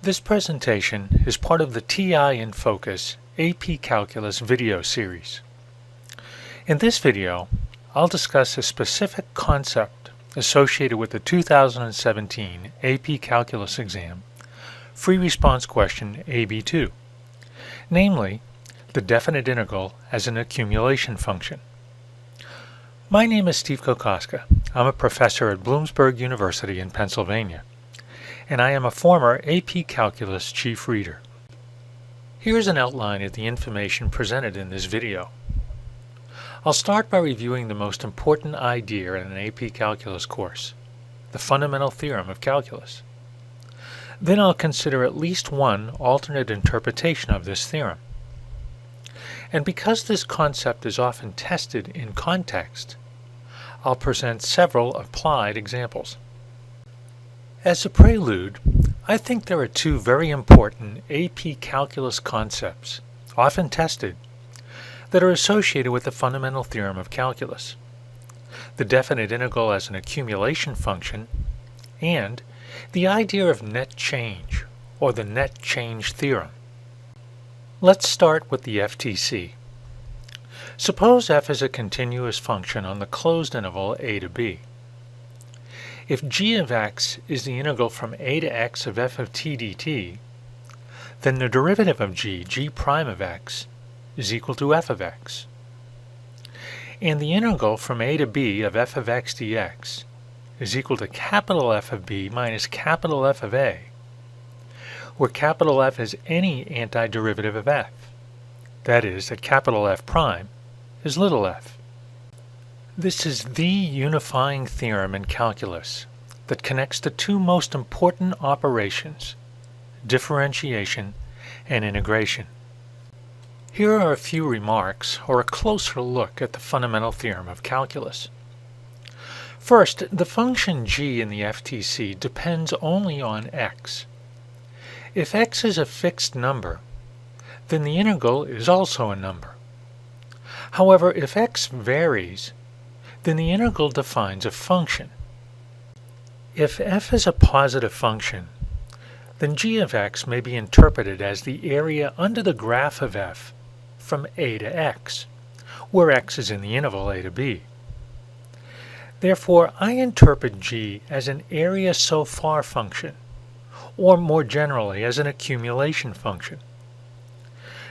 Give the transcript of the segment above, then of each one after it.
This presentation is part of the TI in Focus AP Calculus video series. In this video, I'll discuss a specific concept associated with the 2017 AP Calculus exam, free response question AB2, namely, the definite integral as an accumulation function. My name is Steve Kokoska. I'm a professor at Bloomsburg University in Pennsylvania, and I am a former AP Calculus chief reader. Here's an outline of the information presented in this video. I'll start by reviewing the most important idea in an AP Calculus course, the fundamental theorem of calculus. Then I'll consider at least one alternate interpretation of this theorem. And because this concept is often tested in context, I'll present several applied examples. As a prelude, I think there are two very important AP Calculus concepts, often tested, that are associated with the fundamental theorem of calculus: the definite integral as an accumulation function, and the idea of net change, or the net change theorem. Let's start with the FTC. Suppose f is a continuous function on the closed interval a to b. If g of x is the integral from a to x of f of t dt, then the derivative of g prime of x, is equal to f of x. And the integral from a to b of f of x dx is equal to capital F of b minus capital F of a, where capital F is any antiderivative of f. That is, that capital F prime is little f. This is the unifying theorem in calculus that connects the two most important operations, differentiation and integration. Here are a few remarks or a closer look at the fundamental theorem of calculus. First, the function g in the FTC depends only on x. If x is a fixed number, then the integral is also a number. However, if x varies, then the integral defines a function. If f is a positive function, then g of x may be interpreted as the area under the graph of f from a to x, where x is in the interval a to b. Therefore, I interpret g as an area so far function, or more generally as an accumulation function.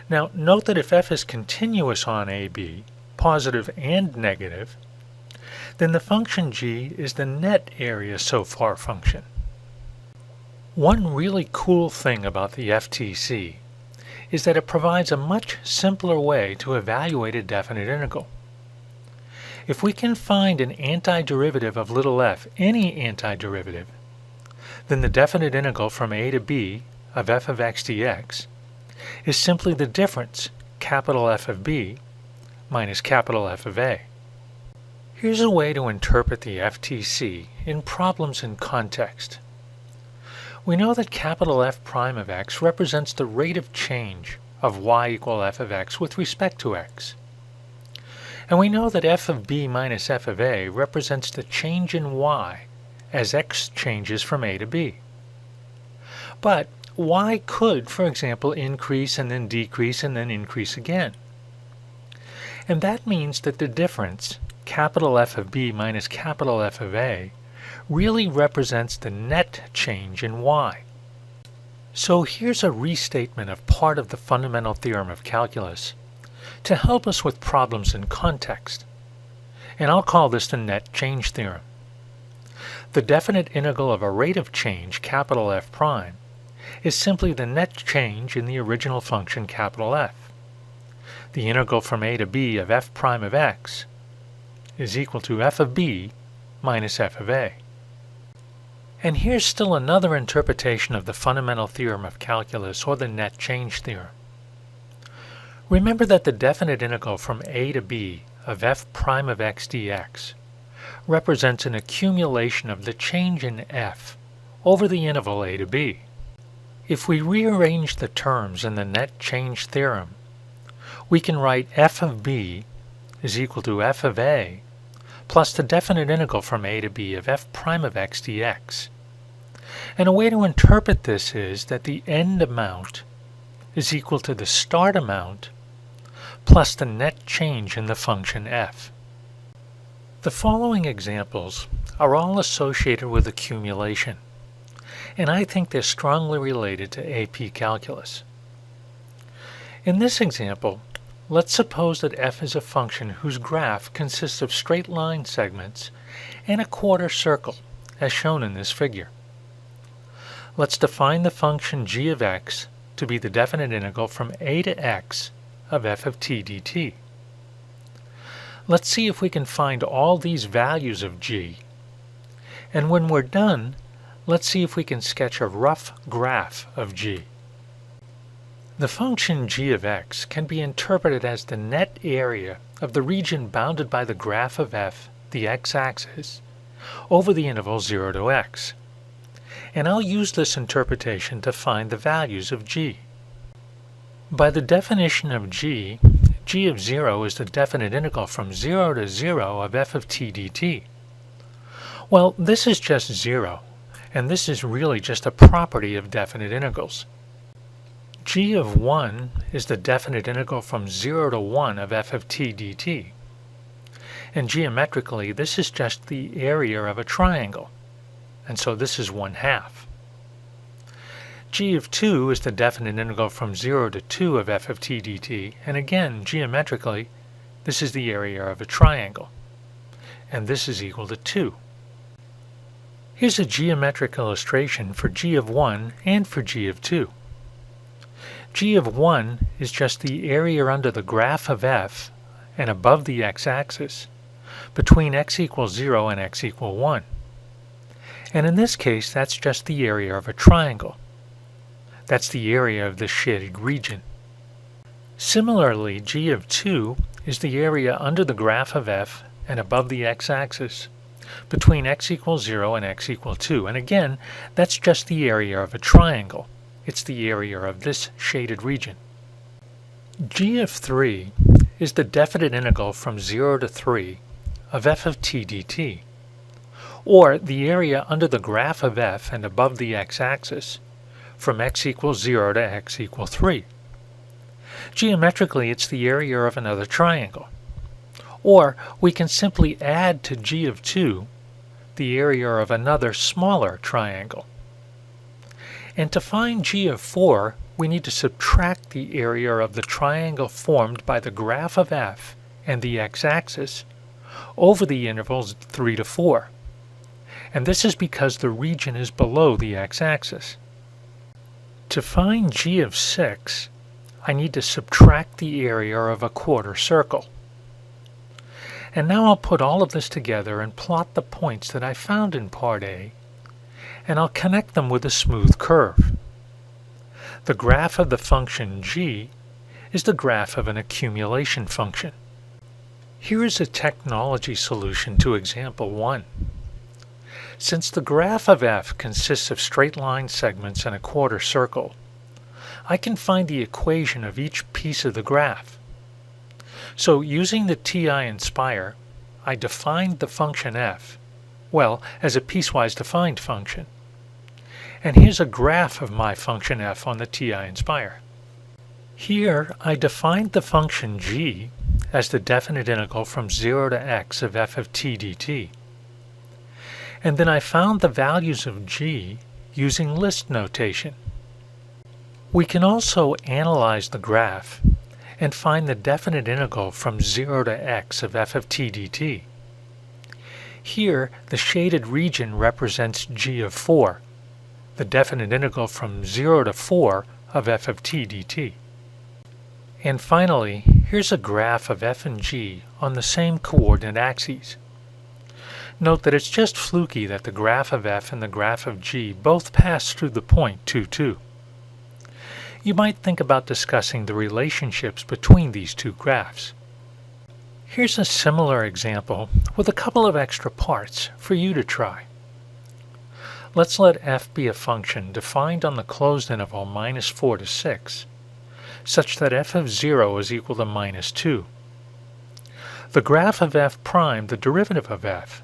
Now, note that if f is continuous on AB, positive and negative, then the function g is the net area so far function. One really cool thing about the FTC is that it provides a much simpler way to evaluate a definite integral. If we can find an antiderivative of little f, any antiderivative, then the definite integral from a to b of f of x dx is simply the difference, capital F of b minus capital F of a. Here's a way to interpret the FTC in problems in context. We know that capital F prime of x represents the rate of change of y equal f of x with respect to x. And we know that f of b minus f of a represents the change in y as x changes from a to b. But y could, for example, increase and then decrease and then increase again. And that means that the difference, capital F of b minus capital F of a, really represents the net change in y. So here's a restatement of part of the fundamental theorem of calculus to help us with problems in context. And I'll call this the net change theorem. The definite integral of a rate of change, capital F prime, is simply the net change in the original function capital F. The integral from a to b of f prime of x is equal to f of b minus f of a. And here's still another interpretation of the fundamental theorem of calculus, or the net change theorem. Remember that the definite integral from a to b of f prime of x dx represents an accumulation of the change in f over the interval a to b. If we rearrange the terms in the net change theorem, we can write f of b is equal to f of a plus the definite integral from a to b of f prime of x dx. And a way to interpret this is that the end amount is equal to the start amount plus the net change in the function f. The following examples are all associated with accumulation, and I think they're strongly related to AP Calculus. In this example, let's suppose that f is a function whose graph consists of straight line segments and a quarter circle, as shown in this figure. Let's define the function g of x to be the definite integral from a to x of f of t dt. Let's see if we can find all these values of g, and when we're done, let's see if we can sketch a rough graph of g. The function g of x can be interpreted as the net area of the region bounded by the graph of f, the x-axis, over the interval 0 to x. And I'll use this interpretation to find the values of g. By the definition of g of 0 is the definite integral from 0 to 0 of f of t dt. Well, this is just 0, and this is really just a property of definite integrals. G of 1 is the definite integral from 0 to 1 of f of t dt. And geometrically, this is just the area of a triangle, and so this is 1/2. G of 2 is the definite integral from 0 to 2 of f of t dt, and again, geometrically, this is the area of a triangle, and this is equal to 2. Here's a geometric illustration for g of 1 and for g of 2. G of 1 is just the area under the graph of f and above the x-axis between x equals 0 and x equals 1. And in this case, that's just the area of a triangle. That's the area of this shaded region. Similarly, g of 2 is the area under the graph of f and above the x-axis between x equals 0 and x equals 2. And again, that's just the area of a triangle. It's the area of this shaded region. G of 3 is the definite integral from 0 to 3 of f of t dt, or the area under the graph of f and above the x-axis from x equals 0 to x equals 3. Geometrically, it's the area of another triangle. Or we can simply add to g of 2 the area of another smaller triangle. And to find g of 4, we need to subtract the area of the triangle formed by the graph of f and the x-axis over the intervals 3 to 4. And this is because the region is below the x-axis. To find g of 6, I need to subtract the area of a quarter circle. And now I'll put all of this together and plot the points that I found in part A, and I'll connect them with a smooth curve. The graph of the function g is the graph of an accumulation function. Here is a technology solution to example 1. Since the graph of f consists of straight line segments and a quarter circle, I can find the equation of each piece of the graph. So using the TI-Nspire, I defined the function f, well, as a piecewise defined function. And here's a graph of my function f on the TI-Nspire. Here, I defined the function g as the definite integral from 0 to x of f of t dt. And then I found the values of g using list notation. We can also analyze the graph and find the definite integral from 0 to x of f of t dt. Here, the shaded region represents g of 4, the definite integral from 0 to 4 of f of t dt. And finally, here's a graph of f and g on the same coordinate axes. Note that it's just fluky that the graph of f and the graph of g both pass through the point 2, 2. You might think about discussing the relationships between these two graphs. Here's a similar example with a couple of extra parts for you to try. Let's let f be a function defined on the closed interval -4 to 6, such that f of 0 is equal to -2. The graph of f prime, the derivative of f,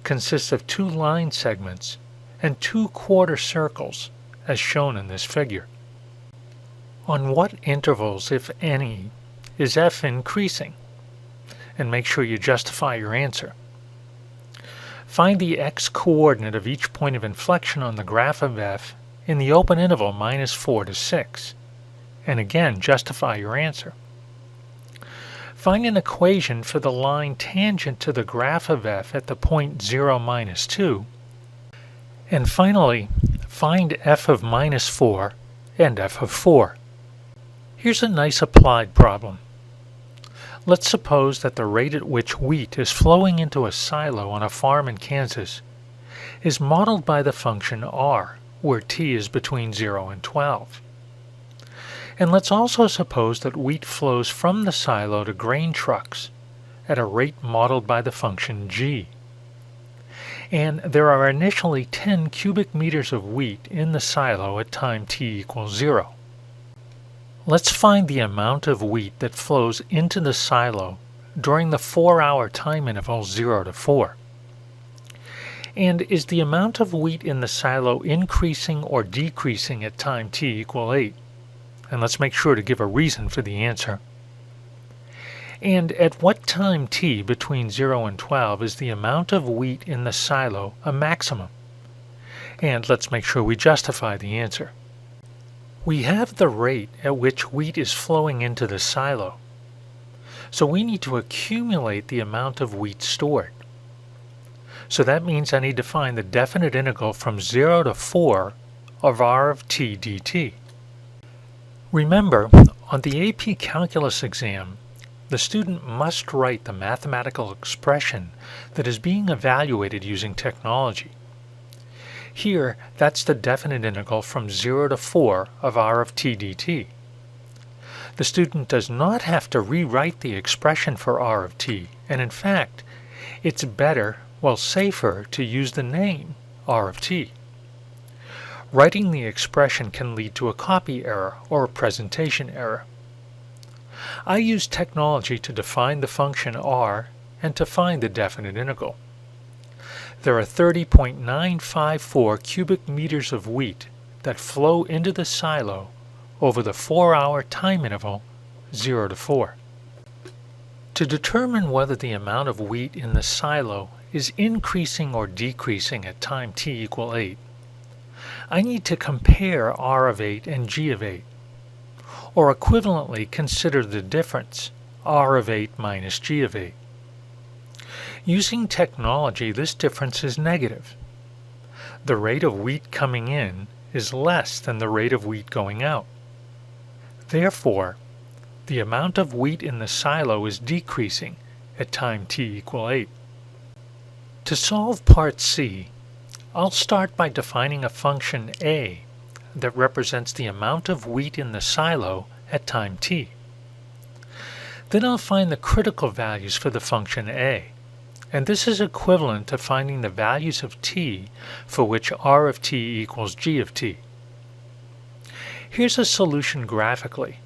consists of two line segments and 2 quarter circles as shown in this figure. On what intervals, if any, is f increasing? And make sure you justify your answer. Find the x-coordinate of each point of inflection on the graph of f in the open interval -4 to 6, and again justify your answer. Find an equation for the line tangent to the graph of f at the point 0, -2, and finally find f of -4 and f of 4. Here's a nice applied problem. Let's suppose that the rate at which wheat is flowing into a silo on a farm in Kansas is modeled by the function r, where t is between 0 and 12. And let's also suppose that wheat flows from the silo to grain trucks at a rate modeled by the function g. And there are initially 10 cubic meters of wheat in the silo at time t equals 0. Let's find the amount of wheat that flows into the silo during the 4-hour time interval 0 to 4. And is the amount of wheat in the silo increasing or decreasing at time t equal 8? And let's make sure to give a reason for the answer. And at what time t between 0 and 12 is the amount of wheat in the silo a maximum? And let's make sure we justify the answer. We have the rate at which wheat is flowing into the silo, so we need to accumulate the amount of wheat stored. So that means I need to find the definite integral from 0 to 4 of r of t dt. Remember, on the AP Calculus exam, the student must write the mathematical expression that is being evaluated using technology. Here, that's the definite integral from 0 to 4 of r of t dt. The student does not have to rewrite the expression for r of t, and in fact, it's better, well safer, to use the name r of t. Writing the expression can lead to a copy error or a presentation error. I use technology to define the function r and to find the definite integral. There are 30.954 cubic meters of wheat that flow into the silo over the 4-hour time interval 0 to 4. To determine whether the amount of wheat in the silo is increasing or decreasing at time t equal 8, I need to compare r of 8 and g of 8, or equivalently consider the difference, r of 8 minus g of 8. Using technology, this difference is negative. The rate of wheat coming in is less than the rate of wheat going out. Therefore, the amount of wheat in the silo is decreasing at time t equal 8. To solve part C, I'll start by defining a function a that represents the amount of wheat in the silo at time t. Then I'll find the critical values for the function a, and this is equivalent to finding the values of t for which r of t equals g of t. Here's a solution graphically,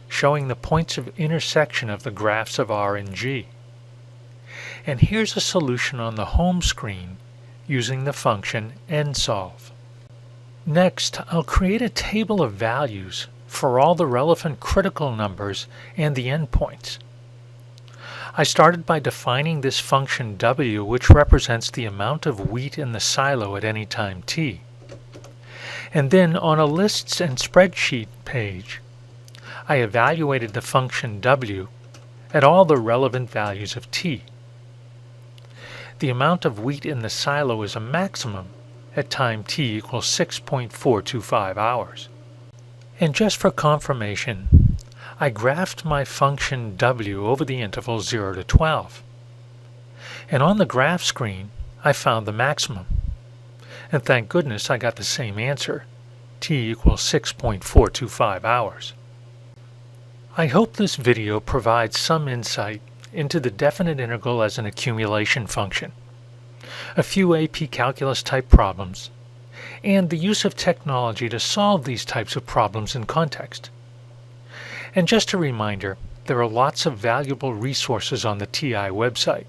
showing the points of intersection of the graphs of r and g. And here's a solution on the home screen using the function nsolve. Next, I'll create a table of values for all the relevant critical numbers and the endpoints. I started by defining this function w, which represents the amount of wheat in the silo at any time t. And then on a lists and spreadsheet page, I evaluated the function w at all the relevant values of t. The amount of wheat in the silo is a maximum at time t equals 6.425 hours. And just for confirmation, I graphed my function w over the interval 0 to 12. And on the graph screen, I found the maximum. And thank goodness I got the same answer, t equals 6.425 hours. I hope this video provides some insight into the definite integral as an accumulation function, a few AP Calculus type problems, and the use of technology to solve these types of problems in context. And just a reminder, there are lots of valuable resources on the TI website.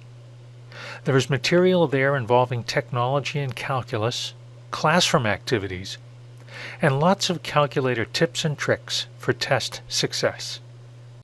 There is material there involving technology and calculus, classroom activities, and lots of calculator tips and tricks for test success.